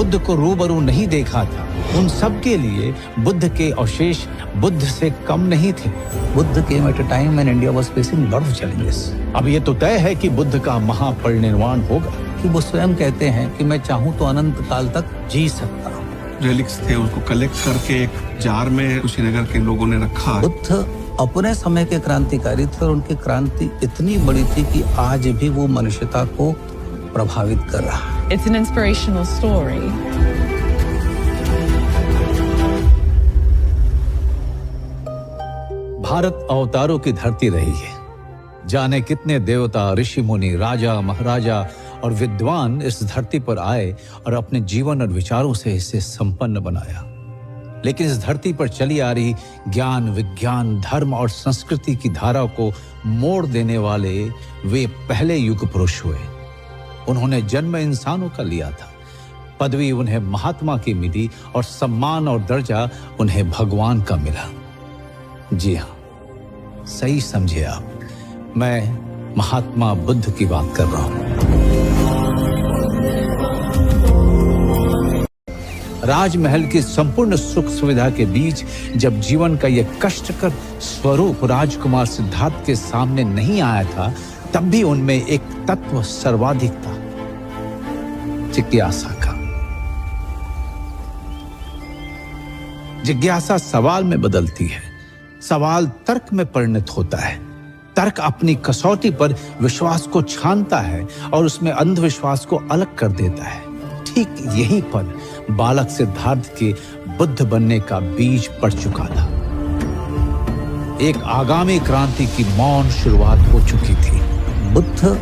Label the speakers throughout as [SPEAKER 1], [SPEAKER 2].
[SPEAKER 1] बुद्ध को रूबरू नहीं देखा था, उन सब के लिए बुद्ध के अवशेष बुद्ध से कम नहीं थे।
[SPEAKER 2] Buddha came at a time when India was facing lot of challenges.
[SPEAKER 1] अब ये तो तय है कि बुद्ध का महापरिनिर्वाण होगा।
[SPEAKER 2] कि वो स्वयं कहते हैं कि मैं चाहूं तो अनंत काल तक जी सकता हूं।
[SPEAKER 3] रेलिक्स थे, उसको कलेक्ट करके एक जार में कुशीनगर के लोगों ने रखा।
[SPEAKER 2] बुद्ध अपने समय के क्रांतिकारी थे और उनकी क्रांति इतनी बड़ी थी कि आज भी वो मनुष्यता को प्रभावित कर रहा है।
[SPEAKER 4] It's an inspirational story.
[SPEAKER 1] Bharat अवतारों की धरती रही है। जाने कितने देवता, ऋषि मुनि, राजा, महाराजा और विद्वान इस धरती पर आए और अपने जीवन और विचारों से इसे संपन्न बनाया। लेकिन इस धरती पर चली आ रही ज्ञान, विज्ञान, धर्म और संस्कृति की धारा को मोड़ देने वाले वे पहले युग पुरुष हुए। उन्होंने जन्म इंसानों का लिया था, पदवी उन्हें महात्मा की मिली और सम्मान और दर्जा उन्हें भगवान का मिला। जी हाँ, सही समझे आप, मैं महात्मा बुद्ध की बात कर रहा हूं। राजमहल की संपूर्ण सुख सुविधा के बीच जब जीवन का यह कष्टकर स्वरूप राजकुमार सिद्धार्थ के सामने नहीं आया था, तब भी उनमें एक तत्व सर्वाधिक था, जिज्ञासा का। जिज्ञासा सवाल में बदलती है, सवाल तर्क में परिणत होता है, तर्क अपनी कसौटी पर विश्वास को छानता है और उसमें अंधविश्वास को अलग कर देता है। ठीक यहीं पर बालक सिद्धार्थ के बुद्ध बनने का बीज पड़ चुका था। एक आगामी क्रांति की मौन शुरुआत हो चुकी थी।
[SPEAKER 2] बुद्ध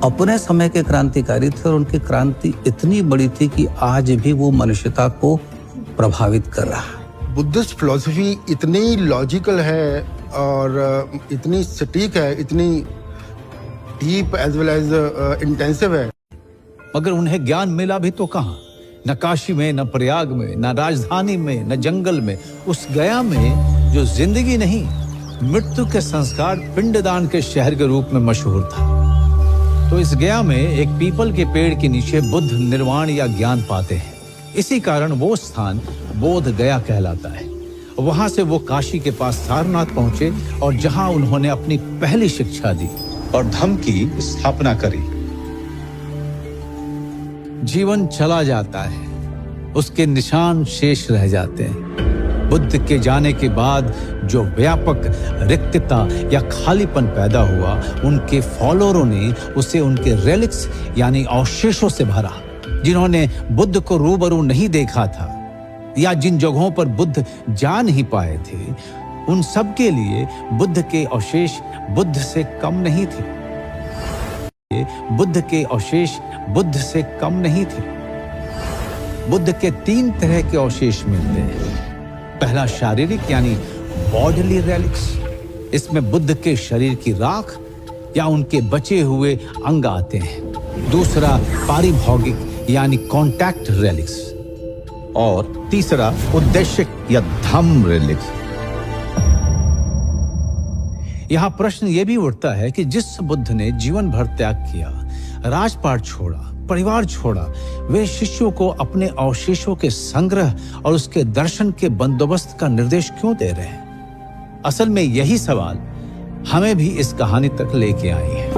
[SPEAKER 2] अपने समय के क्रांतिकारी थे और उनकी क्रांति इतनी बड़ी थी कि आज भी वो मनुष्यता को प्रभावित कर रहा है।
[SPEAKER 5] बुद्धिस्ट फिलॉसफी इतनी लॉजिकल है और इतनी सटीक है, इतनी deep as well as intensive है।
[SPEAKER 1] मगर उन्हें ज्ञान मिला भी तो कहां? न काशी में, न प्रयाग में, न राजधानी में, न जंगल में, उस गया में जो जिंदगी नहीं, मृत्यु के संस्कार पिंडदान के शहर के रूप में मशहूर था। तो इस गया में एक पीपल के पेड़ के नीचे बुद्ध निर्वाण या ज्ञान पाते हैं। इसी कारण वो स्थान बोध गया कहलाता है। वहां से वो काशी के पास सारनाथ पहुंचे और जहां उन्होंने अपनी पहली शिक्षा दी और धम्म की स्थापना करी। जीवन चला जाता है, उसके निशान शेष रह जाते हैं। बुद्ध के जाने के बाद जो व्यापक रिक्तता या खालीपन पैदा हुआ, उनके फॉलोअरों ने उसे उनके रेलिक्स यानी अवशेषों से भरा। जिन्होंने बुद्ध को रूबरू नहीं देखा था या जिन जगहों पर बुद्ध जा नहीं पाए थे, उन सब के लिए बुद्ध के अवशेष बुद्ध से कम नहीं थे। बुद्ध के अवशेष बुद्ध से कम नहीं थे। बुद्ध के 3 तरह के अवशेष मिलते हैं। पहला शारीरिक यानी बॉडीली रेलिक्स। इसमें बुद्ध के शरीर की राख या उनके बचे हुए अंग आते हैं। दूसरा पारिभौगिक यानी कॉन्टैक्ट रेलिक्स और तीसरा उद्देश्य या धम्म रेलिक्स। यहां प्रश्न यह भी उठता है कि जिस बुद्ध ने जीवन भर त्याग किया, राजपाट छोड़ा, परिवार छोड़ा, वे शिष्यों को अपने अवशेषों के संग्रह और उसके दर्शन के बंदोबस्त का निर्देश क्यों दे रहे हैं? असल में यही सवाल हमें भी इस कहानी तक लेके आई है।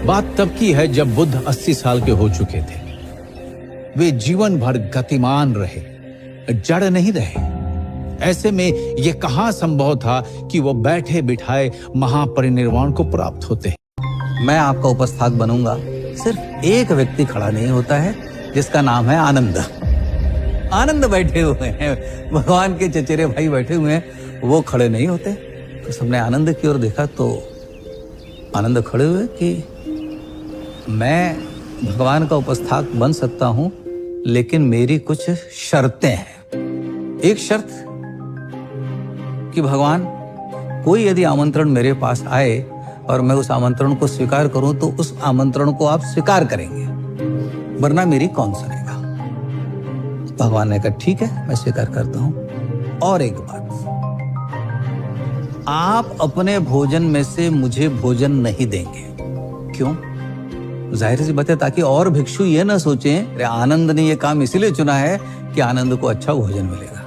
[SPEAKER 1] बात तब की है जब बुद्ध 80 साल के हो चुके थे। वे जीवन भर गतिमान रहे, जड़ नहीं रहे। ऐसे में यह कहां संभव था कि वो बैठे बिठाए महापरिनिर्वाण को प्राप्त होते हैं।
[SPEAKER 2] मैं आपका उपस्थात बनूंगा। सिर्फ एक व्यक्ति खड़ा नहीं होता है, जिसका नाम है आनंद। आनंद बैठे हुए हैं, भगवान के चचेरे भाई बैठे हुए हैं, वो खड़े नहीं होते। तो सबने आनंद की ओर देखा तो आनंद खड़े हुए कि मैं भगवान का उपस्थात बन सकता हूं, लेकिन मेरी कुछ शर्तें हैं। एक शर्त कि भगवान, कोई यदि आमंत्रण मेरे पास आए और मैं उस आमंत्रण को स्वीकार करूं तो उस आमंत्रण को आप स्वीकार करेंगे, वरना मेरी कौन सुनेगा। भगवान ने कहा ठीक है, मैं स्वीकार करता हूं। और एक बात, आप अपने भोजन में से मुझे भोजन नहीं देंगे। क्यों? जाहिर सी बात है, ताकि और भिक्षु ये ना सोचें अरे आनंद ने ये काम इसीलिए चुना है कि आनंद को अच्छा भोजन मिलेगा।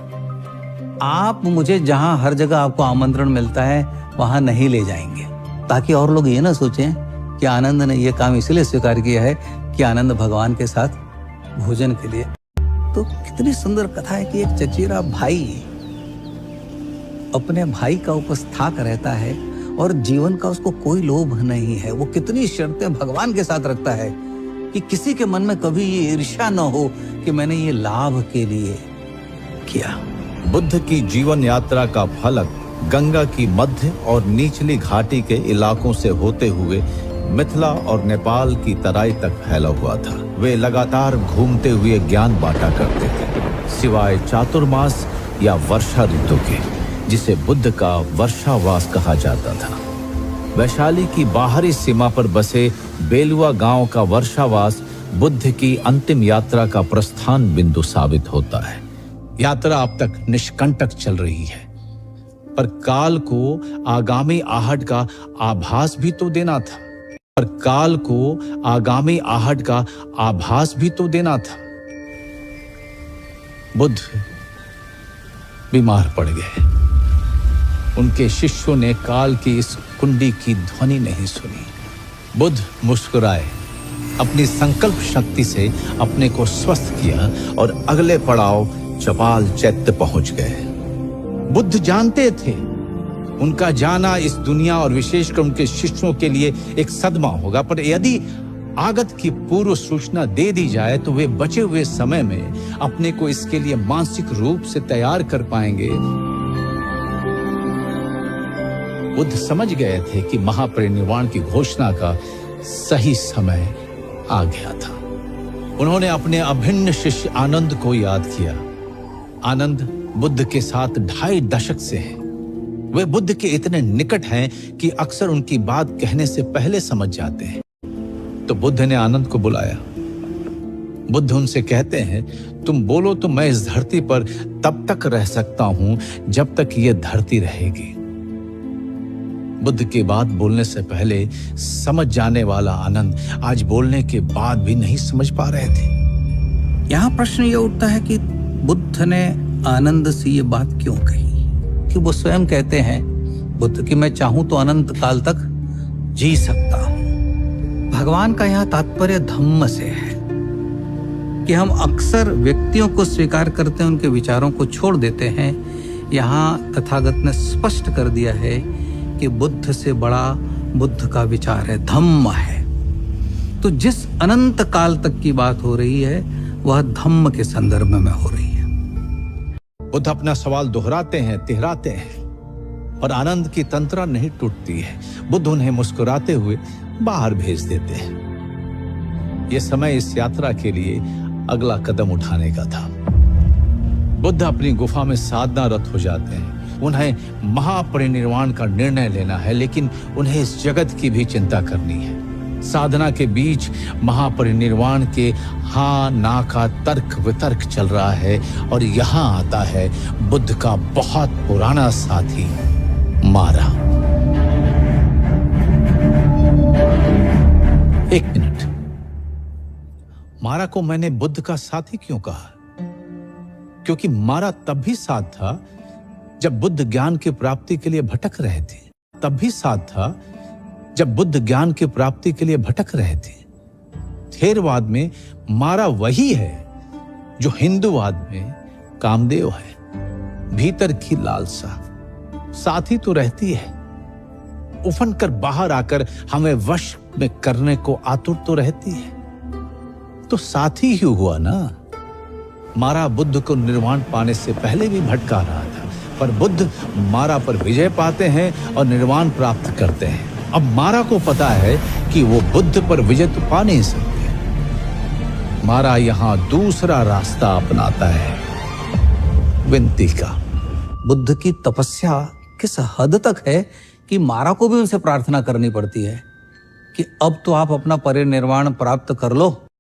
[SPEAKER 2] आप मुझे जहां हर जगह आपको आमंत्रण मिलता है वहां नहीं ले जाएंगे, ताकि और लोग ये ना सोचें कि आनंद ने ये काम इसलिए स्वीकार किया है कि आनंद भगवान के साथ भोजन के लिए। तो कितनी सुंदर कथा है कि एक चचेरा भाई अपने भाई का उपस्थाक रहता है और जीवन का उसको कोई लोभ नहीं है। वो कितनी शर्तें भगवान के साथ रखता है कि किसी के मन में कभी ये ईर्ष्या न हो कि मैंने ये लाभ के लिए किया।
[SPEAKER 1] बुद्ध की जीवन यात्रा का फलक गंगा की मध्य और निचली घाटी के इलाकों से होते हुए मिथिला और नेपाल की तराई तक फैला हुआ था। वे लगातार घूमते हुए ज्ञान बांटा करते थे, सिवाय चातुर्मास या वर्षा ऋतु के, जिसे बुद्ध का वर्षावास कहा जाता था। वैशाली की बाहरी सीमा पर बसे बेलुआ गांव का वर्षावास बुद्ध की अंतिम यात्रा का प्रस्थान बिंदु साबित होता है। यात्रा अब तक निष्कंटक चल रही है, पर काल को आगामी आहट का आभास भी तो देना था। बुद्ध बीमार पड़ गए। उनके शिष्यों ने काल की इस कुंडी की ध्वनि नहीं सुनी। बुद्ध मुस्कुराए, अपनी संकल्प शक्ति से अपने को स्वस्थ किया और अगले पड़ाव चपाल चैत्य पहुंच गए। बुद्ध जानते थे उनका जाना इस दुनिया और विशेषकर उनके शिष्यों के लिए एक सदमा होगा, पर यदि आगत की पूर्व सूचना दे दी जाए तो वे बचे हुए समय में अपने को इसके लिए मानसिक रूप से तैयार कर पाएंगे। बुद्ध समझ गए थे कि महापरिनिर्वाण की घोषणा का सही समय आ गया था। उन्होंने अपने अभिन्न शिष्य आनंद को याद किया। आनंद बुद्ध के साथ 2.5 दशक से हैं। वे बुद्ध के इतने निकट हैं कि अक्सर उनकी बात कहने से पहले समझ जाते हैं। तो बुद्ध ने आनंद को बुलाया। बुद्ध उनसे कहते हैं, तुम बोलो तो मैं इस धरती पर तब तक रह सकता हूं जब तक यह धरती रहेगी। बुद्ध की बात बोलने से पहले समझ जाने वाला आनंद आज बोलने के बाद भी नहीं समझ पा रहे थे।
[SPEAKER 2] यहां प्रश्न यह उठता है कि बुद्ध ने आनंद से ये बात क्यों कही, कि वो स्वयं कहते हैं बुद्ध कि मैं चाहूं तो अनंत काल तक जी सकता हूं। भगवान का यहां तात्पर्य धम्म से है कि हम अक्सर व्यक्तियों को स्वीकार करते हैं, उनके विचारों को छोड़ देते हैं। यहां तथागत ने स्पष्ट कर दिया है कि बुद्ध से बड़ा बुद्ध का विचार है, धम्म है। तो जिस अनंत काल तक की बात हो रही है वह धम्म के संदर्भ में हो रही है।
[SPEAKER 1] बुद्ध अपना सवाल दोहराते हैं, तिहराते हैं, और आनंद की तंत्रा नहीं टूटती है। बुद्ध उन्हें मुस्कुराते हुए बाहर भेज देते हैं। यह समय इस यात्रा के लिए अगला कदम उठाने का था। बुद्ध अपनी गुफा में साधनारत हो जाते हैं। उन्हें महापरिनिर्वाण का निर्णय लेना है, लेकिन उन्हें इस जगत की भी चिंता करनी है। साधना के बीच महापरिनिर्वाण के हाँ ना का तर्क वितर्क चल रहा है, और यहां आता है बुद्ध का बहुत पुराना साथी मारा। एक मिनट, मारा को मैंने बुद्ध का साथी क्यों कहा? क्योंकि मारा तब भी साथ था जब बुद्ध ज्ञान की प्राप्ति के लिए भटक रहे थे। थेरवाद में मारा वही है जो हिंदूवाद में कामदेव है। भीतर की लालसा साथी तो रहती है, उफन कर बाहर आकर हमें वश में करने को आतुर तो रहती है। तो साथी ही हुआ ना। मारा बुद्ध को निर्वाण पाने से पहले भी भटका रहा था, पर बुद्ध मारा पर विजय पाते हैं और निर्वाण प्राप्त करते हैं। अब मारा को पता है कि वो बुद्ध पर विजय तो पा नहीं सकते। मारा यहां दूसरा रास्ता अपनाता है, विनती का।
[SPEAKER 2] बुद्ध की तपस्या किस हद तक है कि मारा को भी उनसे प्रार्थना करनी पड़ती है कि अब तो आप अपना परिनिर्वाण प्राप्त कर लो,